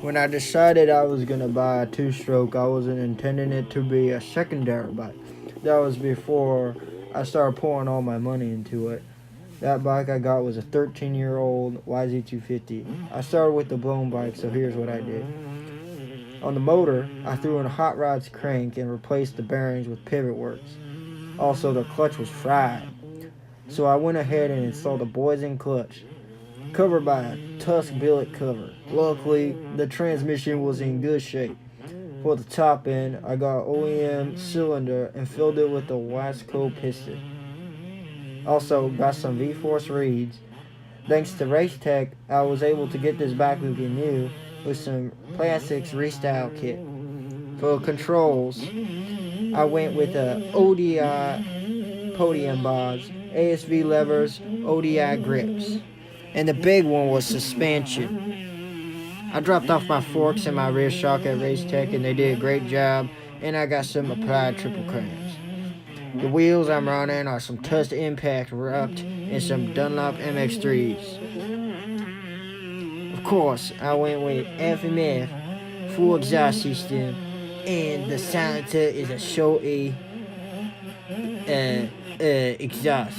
When I decided I was going to buy a two-stroke, I wasn't intending it to be a secondary bike. That was before I started pouring all my money into it. That bike I got was a 13-year-old YZ250. I started with the blown bike, so here's what I did. On the motor, I threw in a hot rod's crank and replaced the bearings with pivot works. Also, the clutch was fried, so I went ahead and installed a Boysen clutch, covered by a Tusk billet cover. Luckily, the transmission was in good shape. For the top end, I got OEM cylinder and filled it with a Wasco piston. Also, got some V-Force reeds. Thanks to Racetech, I was able to get this bike looking new with some plastics restyle kit. For controls, I went with a ODI podium bars, ASV levers, ODI grips. And the big one was suspension. I dropped off my forks and my rear shock at Racetech and they did a great job, and I got some applied triple crowns. The wheels I'm running are some Tusk Impact wrapped in some Dunlop MX3s. Of course, I went with FMF, full exhaust system, and the silencer is a Shoei exhaust.